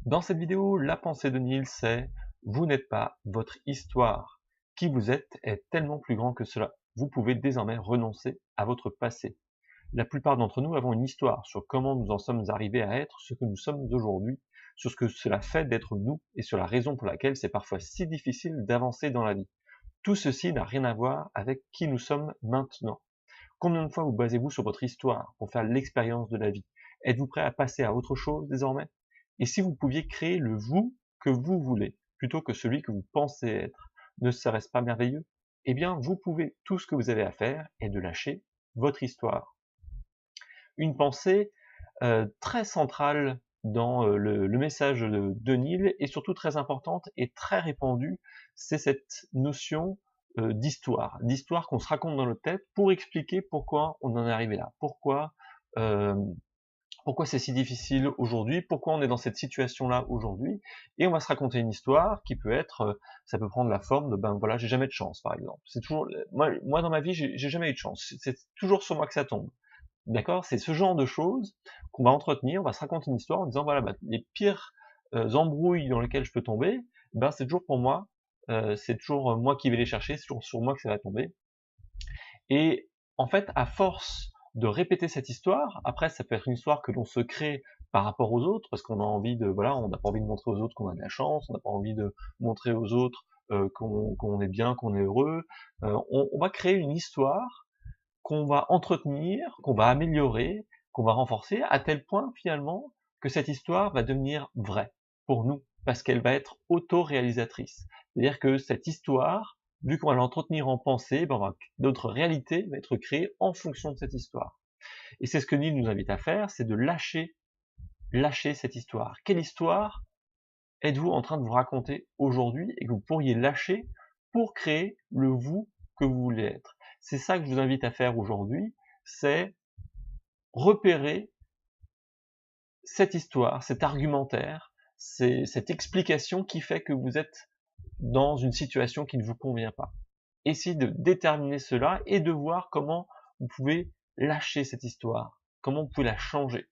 Dans cette vidéo, la pensée de Neil, c'est vous n'êtes pas votre histoire. Qui vous êtes est tellement plus grand que cela. Vous pouvez désormais renoncer à votre passé. La plupart d'entre nous avons une histoire sur comment nous en sommes arrivés à être ce que nous sommes aujourd'hui, sur ce que cela fait d'être nous et sur la raison pour laquelle c'est parfois si difficile d'avancer dans la vie. Tout ceci n'a rien à voir avec qui nous sommes maintenant. Combien de fois vous basez-vous sur votre histoire pour faire l'expérience de la vie? Êtes-vous prêt à passer à autre chose désormais? Et si vous pouviez créer le vous que vous voulez, plutôt que celui que vous pensez être, ne serait-ce pas merveilleux? Eh bien, vous pouvez, tout ce que vous avez à faire est de lâcher votre histoire. Une pensée très centrale dans le message de Neil et surtout très importante et très répandue, c'est cette notion d'histoire qu'on se raconte dans notre tête pour expliquer pourquoi on en est arrivé là, euh, pourquoi c'est si difficile aujourd'hui, pourquoi on est dans cette situation-là aujourd'hui, et on va se raconter une histoire qui peut être, ça peut prendre la forme de, ben voilà, j'ai jamais de chance, par exemple. C'est toujours, moi dans ma vie, j'ai jamais eu de chance. C'est toujours sur moi que ça tombe. D'accord? C'est ce genre de choses qu'on va entretenir, on va se raconter une histoire en disant voilà, bah, les pires embrouilles dans lesquelles je peux tomber, ben c'est toujours pour moi, c'est toujours moi qui vais les chercher, c'est toujours sur moi que ça va tomber. Et en fait, à force de répéter cette histoire, après ça peut être une histoire que l'on se crée par rapport aux autres, parce qu'on a envie de, voilà, on n'a pas envie de montrer aux autres qu'on a de la chance, on n'a pas envie de montrer aux autres qu'on est bien, qu'on est heureux. On va créer une histoire qu'on va entretenir, qu'on va améliorer, qu'on va renforcer, à tel point finalement que cette histoire va devenir vraie pour nous, parce qu'elle va être auto-réalisatrice. C'est-à-dire que cette histoire, vu qu'on va l'entretenir en pensée, ben notre réalité va être créée en fonction de cette histoire. Et c'est ce que Neil nous invite à faire, c'est de lâcher cette histoire. Quelle histoire êtes-vous en train de vous raconter aujourd'hui et que vous pourriez lâcher pour créer le vous que vous voulez être? C'est ça que je vous invite à faire aujourd'hui, c'est repérer cette histoire, cet argumentaire, cette explication qui fait que vous êtes dans une situation qui ne vous convient pas. Essayez de déterminer cela et de voir comment vous pouvez lâcher cette histoire, comment vous pouvez la changer.